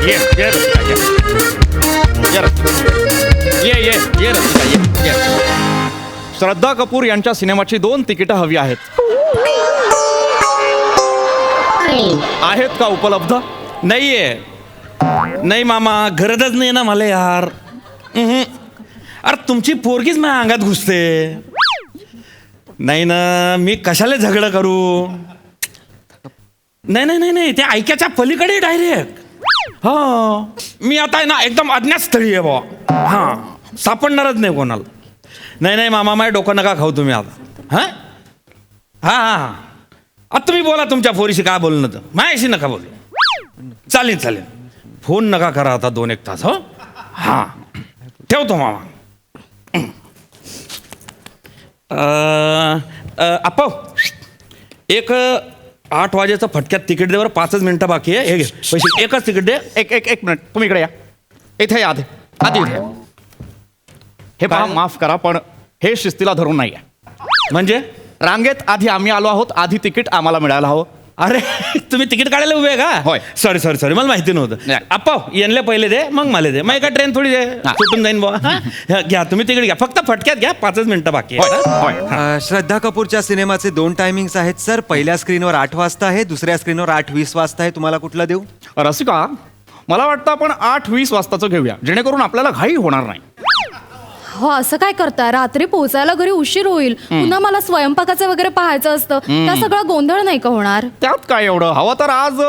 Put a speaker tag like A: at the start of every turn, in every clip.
A: ये रसिका ये. श्रद्धा कपूर यांच्या सिनेमाची 2 तिकीटं हवी आहेत. आहेत का उपलब्ध?
B: नाहीये. नाही मामा, गरजच नाही ना मला यार. अरे तुमची पोरगीच माझ्या अंगात घुसते. नाही ना, मी कशाला झगडं करू. नाही ते ऐक्याच्या पलीकडे डायरेक्ट. हा मी आता आहे ना एकदम अज्ञात स्थळी आहे बाबा. हा सापडणारच नाही कोणाला. नाही मामा, माझ्या डोकं नका खाऊ तुम्ही आता. हा आता तुम्ही बोला तुमच्या पोरीशी काय बोलणं तर माझ्याशी नका बोलू. चालेल फोन नका करा आता 2-1 तास. हो हा ठेवतो मामा. आप्पा एक 8 वाजेचं फटक्यात तिकीट दे बरं. 5 मिनिटं बाकी आहे. हे घे पैसे. एकच तिकीट दे.
A: एक मिनिट, तुम्ही इकडे या. इथे या आधी इथे. हे पहा, माफ करा पण हे शिस्तीला धरून नाही आहे.
B: म्हणजे
A: रांगेत आधी आम्ही आलो आहोत. आधी तिकीट आम्हाला मिळायला हवं.
B: अरे तुम्ही तिकीट काढायला उभे आहे का?
A: होय.
B: सॉरी मला माहिती नव्हतं.
A: नाही.
B: आप्पा येणले पहिले दे मग मला दे. मग एका ट्रेन थोडी दे सुटून जाईन बुवा. घ्या तुम्ही तिकीट घ्या. फक्त फटक्यात घ्या. 5 मिनिटं बाकी आहे.
C: श्रद्धा कपूरच्या सिनेमाचे 2 टायमिंग्स आहेत सर. पहिल्या स्क्रीनवर 8 वाजता आहे, दुसऱ्या स्क्रीनवर 8:20 वाजता आहे. तुम्हाला कुठला देऊ?
A: रसिका, मला वाटतं आपण 8:20 वाजताचं घेऊया, जेणेकरून आपल्याला घाई होणार नाही.
D: हो असं काय करता? रात्री पोहोचायला घरी उशीर होईल. पुन्हा मला स्वयंपाकाचं वगैरे पाहायचं असतं. त्या सगळा गोंधळ नाही का होणार?
A: त्यात काय एवढं? हवं तर आज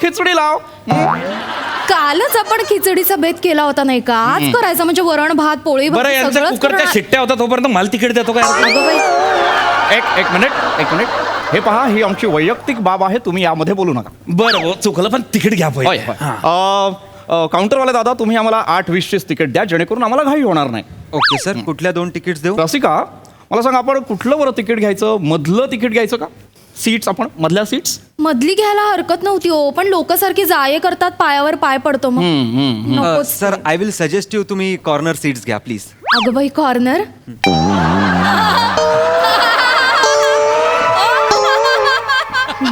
A: खिचडी लाव.
D: कालच आपण खिचडीचा बेत केला होता नाही का? आज करायचा म्हणजे वरण भात पोळी
B: बरं
D: भाजी
B: यांच्या
D: सगळंच
B: कुकरच्या
D: करणार.
B: शिट्ट्या होता तोपर्यंत मला तिकीट देतो काय?
D: अगं बाई,
A: एक मिनिट. हे पहा, ही आमची वैयक्तिक बाब आहे. तुम्ही यामध्ये बोलू नका.
B: बरं चुकलं पण तिकीट घ्या
A: होय.
B: पहिले. हा.
A: काउंटरवाले दादा, तुम्ही आम्हाला 8:20 तिकीट द्या, जेणेकरून आम्हाला घाई होणार नाही.
C: Okay sir. कुठल्या 2 तिकीट्स देऊ?
A: रसिका, मला सांगा, आपण कुठलं बरं तिकीट घ्यायचं? मधलं तिकीट घ्यायचं का? सीट्स आपण मधल्या सीट्स.
D: मधली घ्यायला हरकत नव्हती हो, पण लोक सारखी जाये करतात, पायावर पाय पडतो मग. नकोच.
C: Sir I will suggest you तुम्ही कॉर्नर सीट्स घ्या प्लीज.
D: अगं बाई, कॉर्नर.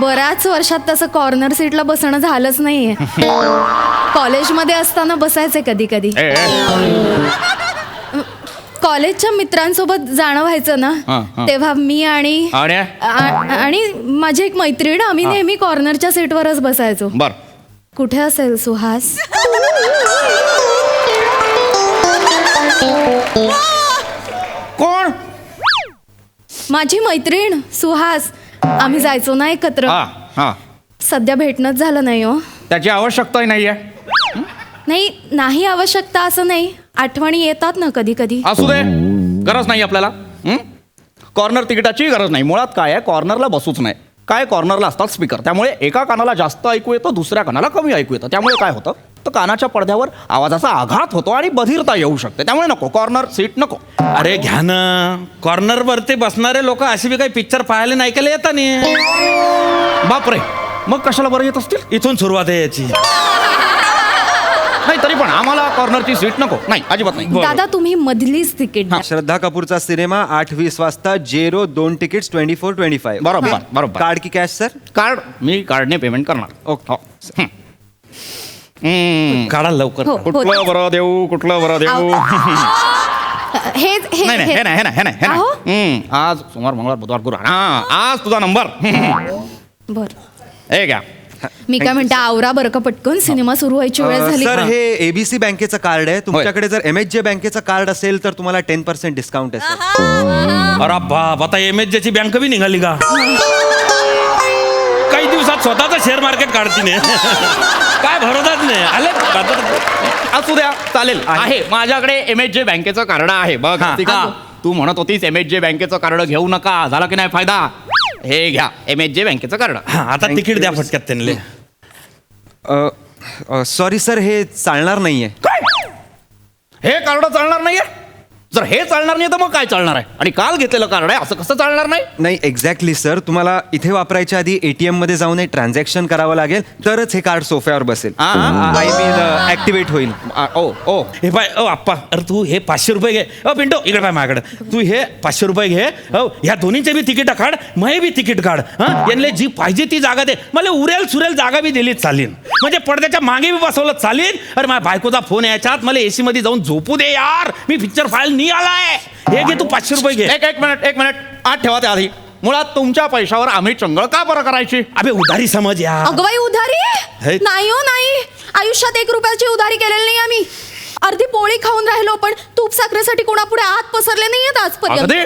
D: बऱ्याच वर्षात तसं कॉर्नर सीटला बसणं झालंच नाहीये. कॉलेजमध्ये असताना बसायचे कधी कधी. कॉलेजच्या मित्रांसोबत जाणं व्हायचं ना, तेव्हा मी आणि माझी एक मैत्रीण, आम्ही नेहमी कॉर्नरच्या सीटवरच बसायचो.
A: बर.
D: कुठे असेल सुहास?
A: कोण?
D: माझी मैत्रीण सुहास. आम्ही जायचो ना एकत्र. सध्या भेटणंच झालं नाही हो.
A: त्याची आवश्यकताही नाहीये.
D: नाही आवश्यकता असं नाही, आठवणी येतात ना कधी कधी.
A: असू दे, गरज नाही आपल्याला. कॉर्नर तिकिटाची गरज नाही. मुळात काय आहे, कॉर्नरला बसूच नाही. काय, कॉर्नरला असतात स्पीकर, त्यामुळे एका कानाला जास्त ऐकू येतं, दुसऱ्या कानाला कमी ऐकू येतं. त्यामुळे काय होतं, तर कानाच्या पडद्यावर आवाजाचा आघात होतो आणि बधिरता येऊ शकते. त्यामुळे नको, कॉर्नर सीट नको.
B: अरे घ्या ना. कॉर्नर वरती बसणारे लोक अशी बी काही पिक्चर पाहायला नाही केले येतात नाही.
A: बापरे, मग कशाला बरं येत असतील?
B: इथून सुरुवात आहे याची.
A: नाही, तरी पण आम्हाला कॉर्नरची सीट नको. नाही, अजिबात नाही.
D: दादा तुम्ही मधलीच तिकीट द्या.
C: श्रद्धा कपूरचा सिनेमा 8:20 वाजता. जेरो 2 तिकीट्स 24-25.
A: बरोबर.
C: कार्ड की कॅश सर?
A: कार्ड. मी कार्डने पेमेंट करणार.
C: ओके.
B: काढा लवकर.
D: हो.
A: कुठलं बरं देऊ?
D: हे
A: नाही.
D: अहो.
A: आज सोमवार, मंगळवार, बुधवार, गुरुवार. आज तुझा नंबर.
D: बर.
A: हे घ्या.
D: मी काय म्हणते, आवरा बरं का पटकन, सिनेमा सुरू व्हायची वेळ झाली.
C: सर हे एबीसी बँकेचं कार्ड आहे. तुमच्याकडे जर MHJ बँकेचं कार्ड असेल तर तुम्हाला 10% डिस्काउंट आहे सर.
B: अरे बाप, आता MHJ ची बँक बी निघाली का? काही दिवसात स्वतःच शेअर मार्केट काढतीने. काय भरोसाच नाही. आले
A: असू द्या, चालेल. आहे माझ्याकडे MHJ बँकेचं कार्ड आहे. बघ रसिका, तू म्हणत होतीस MHJ बँकेचं कार्ड घेऊ नका, झाला की नाही फायदा? हे घ्या, MHJ बँकेचं कार्ड.
B: आता तिकीट द्या फटक्यात त्यांना.
C: सॉरी सर, हे चालणार नाहीये.
A: काय? हे कार्ड चालणार नाहीये? जर हे चालणार नाही तर मग काय चालणार आहे? आणि काल घेतलेलं कार्ड आहे, असं कसं चालणार नाही?
C: नाही एक्झॅक्टली सर, तुम्हाला इथे वापरायच्या आधी ATM मध्ये जाऊन एक ट्रान्झॅक्शन करावं लागेल, तरच हे कार्ड सोफ्यावर बसेल. आय मीन ऍक्टिव्हेट होईल.
A: ओ
B: हे पाय आप्पा, अरे तू हे 500 रुपये घे. पिंटो इकडे पाय माझ्याकडे. तू हे 500 रुपये घे. ह्या दोन्हीचे बी तिकीट काढ, मग बी तिकीट काढ. यांना जी पाहिजे ती जागा दे. मला उरेल सुरेल जागा बी दिलीच चालेल. म्हणजे पडद्याच्या मागे मी बसवलं चालेल. अरे माझ्या बायकोचा फोन याच्यात मला एसी मध्ये जाऊन झोपू दे यार, मी पिक्चर फाईल नाही आलाय. हे घे तू 500 रुपये घे.
A: एक मिनिट आत ठेवा त्या आधी. मुळात तुमच्या पैशावर आम्ही चंगळ का बरं करायची?
B: अबे उधारी समज यार.
D: अगं बाई उधारी
B: हे.
D: नाही हो नाही, आयुष्यात 1 रुपयाची उधारी केलेली नाही आम्ही. अर्धी पोळी खाऊन राहिलो पण तूप साखरेसाठी कोणापुढे हात पसरले नाहीयेत आजपर्यंत.
A: अगदी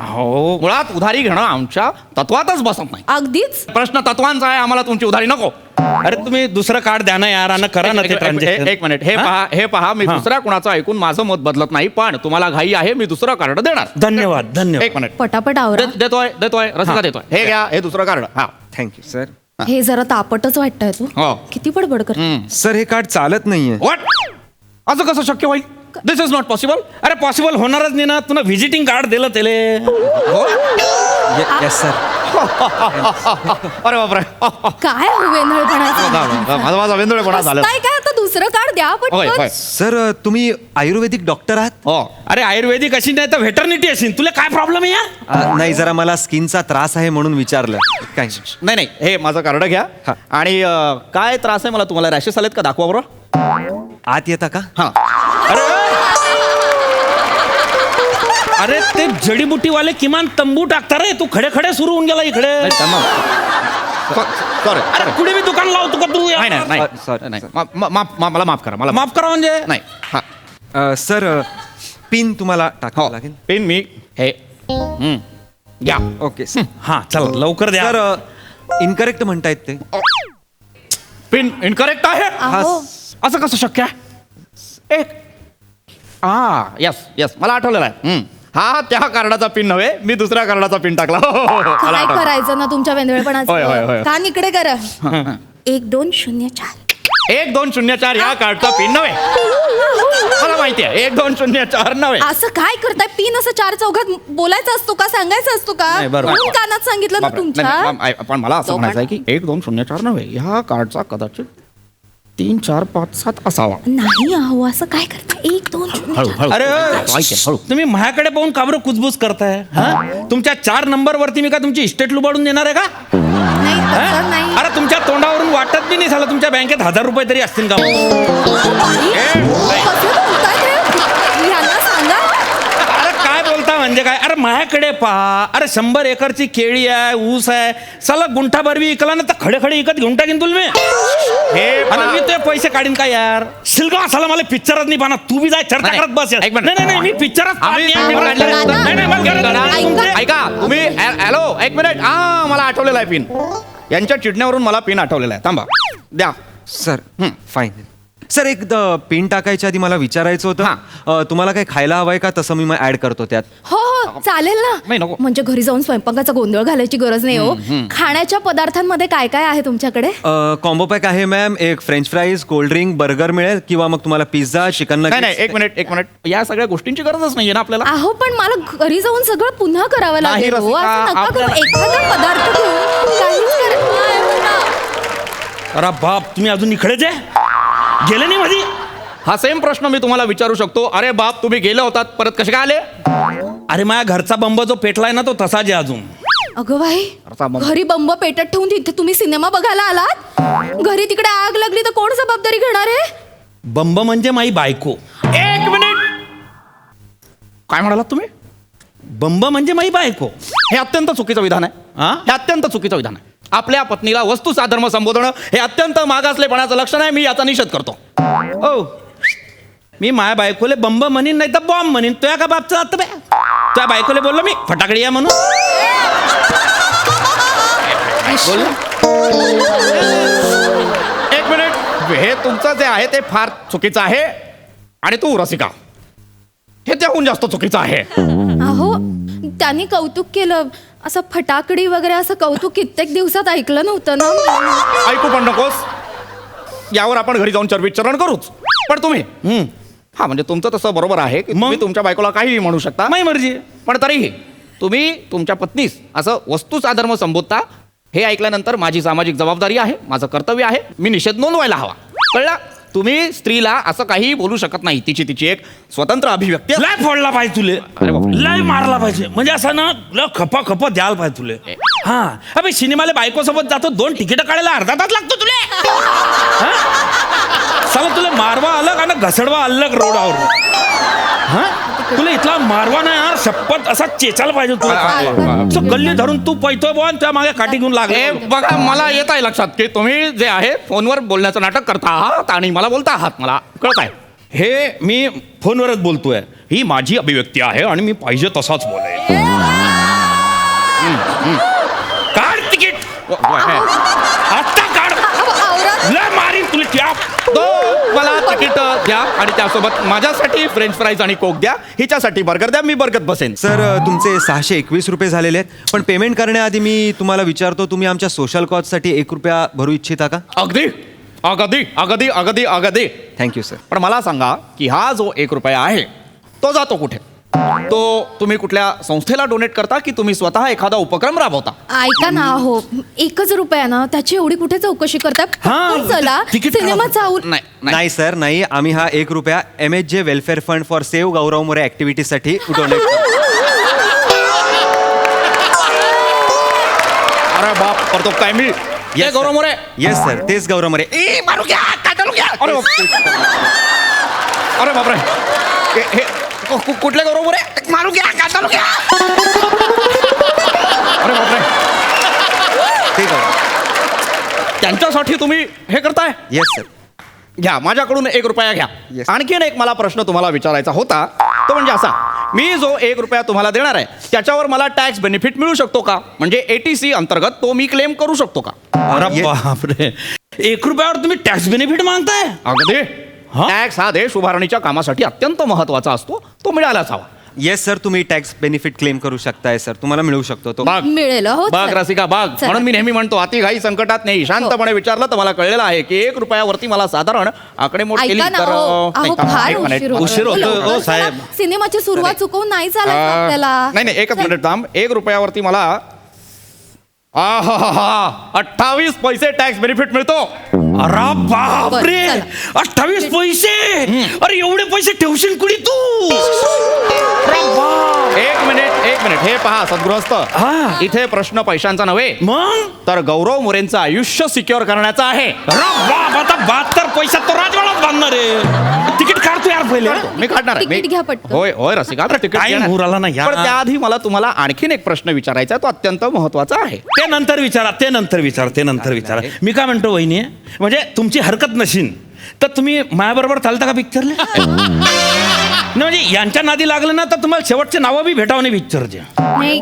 B: हो
A: मुळात उधारी घेणं आमच्या तत्वातच बसत नाही.
D: अगदीच.
A: प्रश्न तत्वांचा आहे, आम्हाला तुमची उधारी नको.
B: अरे तुम्ही दुसरं कार्ड द्या ना यार, आणि करा ना ते ट्रान्झॅक्शन.
A: एक मिनिट हे पहा मी
B: हा.
A: दुसऱ्या कुणाचं ऐकून माझं मत बदलत नाही, पण तुम्हाला घाई आहे, मी दुसरं कार्ड देणार.
B: धन्यवाद धन्यवाद.
A: एक मिनिट
D: पटापट आवरा.
A: देतोय रसिका
B: हा.
A: देतोय. हे घ्या, हे दुसरं कार्ड. हा
C: थँक्यू सर.
D: हे जरा तापटच वाटतंय तू.
A: हो.
D: किती बडबड कर.
C: सर हे कार्ड चालत नाहीये.
A: व्हॉट? असं कसं शक्य होईल? दिस इज नॉट पॉसिबल.
B: अरे पॉसिबल होणारच नाही ना, तुला व्हिजिटिंग कार्ड दिलं त्याले.
C: Yes sir.
A: अरे बापरे.
D: काय हो वेंधळपणा.
A: माझा वेंदोळेपणा झाला.
D: काय आता दुसरं कार्ड द्या
A: होय,
D: पटकन.
A: होय.
C: सर तुम्ही आयुर्वेदिक डॉक्टर आहात?
A: हो.
B: अरे आयुर्वेदिक अशी नाही तर व्हेटर्निटी असेल. तुला काय प्रॉब्लेम आहे यार?
C: नाही जरा मला स्किनचा त्रास आहे म्हणून विचारलं. काय
A: नाही हे माझं कार्ड घ्या.
C: हा.
A: आणि काय त्रास आहे मला? तुम्हाला रॅशेस आलेत का? दाखवा बरं.
C: आत येता का?
A: हा.
B: अरे ते जडीबुटीवाले किमान तंबू टाकता रे. तू खडे खडे सुरू होऊन गेला इकडे.
A: सॉरी.
B: अरे कुठे मी दुकान लावतो का तू यार?
A: नाही
C: Sorry.
A: नाही. मला माफ करा. मला
B: माफ करा म्हणजे
A: नाही. हा.
C: सर पिन तुम्हाला
A: हो.
C: टाकावं लागेल.
A: पेन मी हे घ्या.
C: Okay sir.
B: हा चला लवकर द्या.
C: सर इनकरेक्ट म्हणतायत ते.
A: पिन इनकरेक्ट आहे.
D: अहो.
A: असं कसं शक्य आहे? यस मला आठवलेलं आहे. हा त्या कार्डाचा पिन नव्हे, मी दुसऱ्या कार्डाचा पिन टाकला. मला
D: काय
A: आठवलं.
D: करायचं ना तुमच्या
A: होय, होय, होय.
D: वेंधळपणाचं. कान इकडे करा. 1 2 0 4.
A: 1 2 0 4 या कार्डचा पिन नव्हे. मला माहिती आहे 1 2 0 4 नव्हे.
D: असं काय करताय? पिन असं 4 चौघात बोलायचा असतो का? सांगायचा असतो का?
B: नाही, बरोबर.
D: म्हणून कानात सांगितलं ना
A: बापरे.
D: तुमच्या.
A: नाही, पण मला असं म्हणायचं आहे की 1 2 0 4 नव्हे, ह्या कार्डचा कदाचित 3 4 5 7 असावा.
D: नाही अहो असं काय करताय? 1 2 0
A: हळू
D: 4.
A: हळू
B: अरे
A: हळू.
B: तुम्ही माझ्याकडे पाहून का बरं कुजबूज करताय? हा तुमच्या 4 नंबर वरती मी का तुमची इस्टेट लुबाडून देणार आहे का?
D: नाही
B: हा?
D: तसं नाही.
B: अरे तुमच्या तोंडावरून वाटत बी नाही झालं तुमच्या बँकेत 1000 रुपये तरी असतील का?
D: कसं बोलताय ते? यांना सांगा.
B: अरे काय बोलता म्हणजे काय? अरे माझ्याकडे पहा. अरे 100 एकरची केळी आहे, ऊस आहे. साला गुंठा भरवी विकला ना तर खडे खडे विकत घेऊन टाकीन तुला मी. अरे मी ते पैसे काढीन का यार? शिलगाव असाला मला पिक्चरच नाही पाहणार. तू बी जाय चर्चा
A: नाही,
B: करत बस यार.
A: एक मिनिट.
B: नाही मी पिक्चरच
A: ऐका तुम्ही. हॅलो एक मिनिट. मला आठवलेला आहे पिन. यांच्या चिडण्यावरून मला पिन आठवलेला आहे. थांबा द्या.
C: Sir fine. सर एक पिन टाकायच्या आधी मला विचारायचं होतं तुम्हाला काही खायला हवंय का? तसं मी ऍड करतो त्यात.
D: हो हो चालेल
A: नाही,
D: ना.
A: नको.
D: म्हणजे घरी जाऊन स्वयंपाकाचा गोंधळ घालायची गरज नाही हो. खाण्याच्या पदार्थांमध्ये काय काय आहे तुमच्याकडे?
C: कॉम्बो पॅक आहे मॅम. एक French fries, cold drink, burger मिळेल किंवा मग तुम्हाला पिझ्झा, चिकन
A: नाही एक मिनिट. या सगळ्या गोष्टींची गरजच नाहीये ना आपल्याला.
D: अहो पण मला घरी जाऊन सगळं पुन्हा करावं
A: नाही,
D: लागेल हो.
A: रसिका,
D: असं नका करू.
A: आपल्याला-
D: एखादा पदार्थ घेऊन काहीच करत नाही ना.
B: अरे बाप तुम्ही अजून इकडेच आहे? गेले नाही मध्ये?
A: हा सेम प्रश्न मी तुम्हाला विचारू शकतो. अरे बाप तुम्ही गेले होतात, परत कसे काय आले?
B: अरे माझ्या घरचा बंब जो पेटलाय ना तो तसाच आहे अजून.
D: अगं बाई
A: असा बंब.
D: घरी बंब पेटत ठेवून तिथे तुम्ही सिनेमा बघायला आलात? घरी तिकडे आग लागली तर कोण जबाबदारी घेणार आहे?
B: बंब म्हणजे माई बायको.
A: 1 मिनिट. काय म्हणालात तुम्ही?
B: बंब म्हणजे माई बायको.
A: हे अत्यंत चुकीचं विधान आहे.
B: हा?
A: हे अत्यंत चुकीचं विधान आहे. आपल्या पत्नीला वस्तू साधर्म संबोधणं हे अत्यंत मागासलेपणाचं लक्षण आहे. मी याचा निषेध करतो.
B: ओ मी माझ्या बायकोले बंब म्हणीन नाही तर बॉम्ब म्हणीन. तुया का बापचं आता बे? तुझ्या बायकोले बोललो मी फटाकडी या म्हणून. बोल.
A: 1 मिनिट. हे तुमचं जे आहे ते फार चुकीचं आहे. आणि तू रसिका हे त्याहून जास्त चुकीचं आहे.
D: अहो त्यांनी कौतुक केलं. असं फटाकडी वगैरे असं कौतुक कित्येक दिवसात ऐकलं नव्हतं ना.
A: ऐकू पण नकोस. यावर आपण घरी जाऊन चर्विचरण करूच. पण तुम्ही हा म्हणजे तुमचं तसं बरोबर आहे की तुम्ही तुमच्या बायकोला काहीही म्हणू शकता.
B: माई मर्जी.
A: पण तरीही तुम्ही तुमच्या पत्नीस असं वस्तू साधर्म संबोधता हे ऐकल्यानंतर माझी सामाजिक जबाबदारी आहे, माझं कर्तव्य आहे. मी निषेध नोंदवायला हवा. कळला? तुम्ही स्त्रीला असं काही बोलू शकत नाही. तिची एक स्वतंत्र अभिव्यक्ती आहे.
B: लय फोडला पाहिजे तुले.
A: अरे बापरे.
B: लय मारला पाहिजे. म्हणजे असं ना लय खपा द्यायला पाहिजे तुले. हा अबे सिनेमाला बायको सोबत जातो 2 तिकीट काढायला अर्धा तास लागतो तुले. हा? का ना घसडवा अल्लग रोडावर. हा तुला इथला मारवा नाही यार, शपथ असा चेचायला पाहिजे तुला. So गल्ली धरून तू पैतोय बुवा आणि त्या मागे काठी घेऊन
A: हे
B: लागले.
A: बघा, मला येत आहे लक्षात की तुम्ही जे आहे फोनवर बोलण्याचं नाटक करता आहात आणि मला बोलता आहात, मला कळत आहे.
B: हे मी फोनवरच बोलतोय, ही माझी अभिव्यक्ती आहे आणि मी पाहिजे तसाच बोलेल. काढ तिकीट आता, काढ. लय मारीन तुला त्या.
A: तो मला तिकीट द्या आणि त्यासोबत माझ्यासाठी फ्रेंच फ्राईज आणि कोक द्या, हिच्यासाठी बर्गर द्या, मी बर्गत बसेन.
C: सर तुमचे 621 रुपये झालेले आहेत, पण पेमेंट करण्याआधी मी तुम्हाला विचारतो, तुम्ही आमच्या सोशल कॉजसाठी 1 रुपया भरू इच्छिता का?
A: अगदी अगदी अगदी अगदी अगदी.
C: Thank you sir.
A: पण मला सांगा की हा जो 1 रुपया आहे तो जातो कुठे? तो तुम्ही कुठल्या संस्थेला डोनेट करता की तुम्ही स्वतः एखादा उपक्रम राबवता?
D: ऐका ना हो, 1 रुपया ना त्याची एवढी कुठे चौकशी करतात?
B: हा,
D: पण चला
B: तिकीट
D: सिनेमा
B: काढा.
D: चावून.
C: नाही सर, नाही. आम्ही हा 1 रुपया MHJ welfare fund for save Gaurav More ऍक्टिव्हिटीसाठी डोनेट करतो.
A: अरे बाप, करतो काय मी?
C: Yes,
A: Gaurav More.
C: Yes sir, तेच गौरव मोरे.
A: मारू घ्या, काढू घ्या. अरे बाप. अरे बापरे, हे कुठले गौरव मोरे? मारू घ्या, काढू घ्या. अरे बापरे,
C: ते गौरव.
A: त्यांच्यासाठी तुम्ही हे करताय?
C: Yes sir.
A: घ्या, माझ्याकडून 1 रुपया घ्या.
C: Yes.
A: आणखीन एक मला प्रश्न तुम्हाला विचारायचा होता, तो म्हणजे असा, मी जो 1 रुपया तुम्हाला देणार आहे त्याच्यावर मला टॅक्स बेनिफिट मिळू शकतो का? म्हणजे ATC अंतर्गत तो मी क्लेम करू शकतो का?
B: अरे बापरे, 1 रुपयावर तुम्ही टॅक्स बेनिफिट मागताय?
A: अगदी.
B: हा?
A: टॅक्स हा देश उभारणीच्या कामासाठी अत्यंत महत्वाचा असतो, तो मिळालाच हवा.
C: येस सर, तुम्ही टॅक्स बेनिफिट क्लेम करू शकताय सर, तुम्हाला मिळू शकतो तो.
A: बाग
D: मिळेल हो
A: बाग
D: सर.
A: रसिका बाग.
D: चला.
A: म्हणून मी नेहमी म्हणतो, अतिघाई संकटात नाही. शांतपणे विचारलं तर मला कळलेलं आहे की 1 रुपयावरती मला साधारण आकडेमोड केली
D: ऐका ना
A: तर
D: हो,
A: नाही,
D: अहो
A: थांबा,
D: फार
A: एक मिनिट.
D: उशीर होतोय.
B: उशीर होतोय,
D: लवकर
B: हो,
D: चला.
B: साहेब.
D: सिनेमाची सुरुवात चुकवून नाही चालायचं आपल्याला.
A: नाही एकच मिनिट थांब. 1 रुपयावरती मला 28 पैसे टॅक्स बेनिफिट मिळतो.
B: अरे बापरे,
D: बरं,
B: 28 पैसे. अरे एवढे पैसे ठेवशील कुणी तू? अरे बाप.
A: एक मिनिट हे पहा सद्गृहस्थ,
B: हा.
A: इथे प्रश्न पैशांचा नव्हे
B: मग
A: तर गौरव मोरेंचं आयुष्य सिक्युअर करण्याचा आहे.
B: अरे बाप, आता 72 पैशात तो राजवाडाच बांधणार आहे. तिकीट काढतो यार पहिले.
A: मी काढणार आहे.
D: तिकीट घ्या पटकन.
A: होय होय रसिका, आता तिकीट
B: Time
A: घेणार.
B: होऊ राहिला ना यार.
A: पण त्याआधी मला तुम्हाला आणखीन एक प्रश्न विचारायचा आहे, तो अत्यंत महत्वाचा आहे.
B: ते नंतर विचारा. मी काय म्हणतो वहिनी, म्हणजे तुमची हरकत नशीन तर तुम्ही माझ्याबरोबर चालता का पिक्चरला? म्हणजे यांच्या नादी लागलं ना तर तुम्हाला शेवटचे नावं बी भेटावं नाही पिक्चरचे.
D: नाही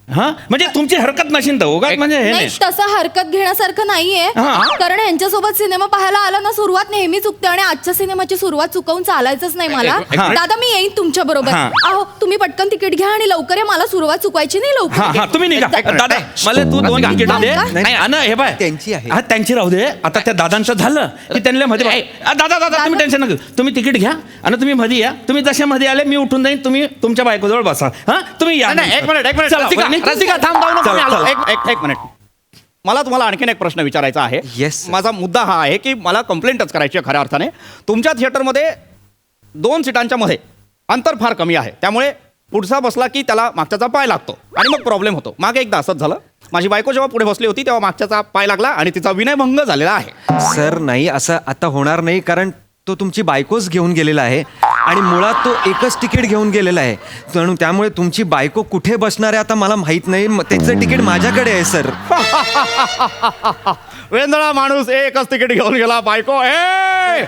B: हा, म्हणजे तुमची हरकत नशीन तर उगाच म्हणजे हे
D: नाही,
B: नाही.
D: तसं हरकत घेण्यासारखं नाहीये.
B: हा.
D: कारण यांच्यासोबत सिनेमा पाहायला आला ना, सुरुवात नेहमी चुकते आणि आजच्या सिनेमाची सुरुवात चुकवून चालायचंच नाही मला.
A: एक मिनिट.
D: दादा मी येईन तुमच्या बरोबर.
B: हा.
D: अहो तुम्ही पटकन तिकीट घ्या आणि लवकर या, मला सुरुवात चुकवायची नाही
B: हा
D: लवकर.
B: हा, तुम्ही निघा.
A: एक मिनिट.
B: दादा मला तू 2
A: रसिका,
B: तिकीट दे.
D: नाही,
B: नाही आणि हे बाय
C: त्यांची आहे.
B: हा, त्यांची राहू दे. आता त्या दादांचं झालं की त्यांना मध्ये दादा तुम्ही टेन्शन नका घेऊ. तुम्ही तिकीट घ्या आणि तुम्ही मध्ये या. तुम्ही जसे मध्ये आले मी उठून जाईन, तुम्ही तुमच्या बायकोजवळ बसा. हा, तुम्ही या.
A: नाही, एक मिनिट
B: चला, वहिनी.
A: रसिका थांब, जाऊ नको.
B: चला,
A: मी आलो.
B: चला.
A: एक मिनिट. मला तुम्हाला आणखीन एक प्रश्न विचारायचा आहे.
C: Yes, sir.
A: माझा मुद्दा हा आहे की मला कंप्लेंटच करायची आहे खऱ्या अर्थाने. तुमच्या थिएटरमध्ये 2 सीटांच्या मध्ये अंतर फार कमी आहे, त्यामुळे पुढचा बसला की त्याला मागच्याचा पाय लागतो आणि मग प्रॉब्लेम होतो. मागे एकदा असंच झालं. माझी बायको जेव्हा पुढे बसली होती तेव्हा मागच्याचा पाय लागला आणि तिचा विनयभंग झालेला आहे.
C: सर नाही, असं आता होणार नाही, कारण तो तुमची बायकोच घेऊन गेलेला आहे आणि मुळात तो एकच तिकीट घेऊन गेलेला आहे. त्यामुळे तुमची बायको कुठे बसणार आहे आता मला माहित नाही. त्याचं तिकीट माझ्याकडे आहे सर.
A: वेंदळा माणूस एकच तिकीट घेऊन गेला, बायको ए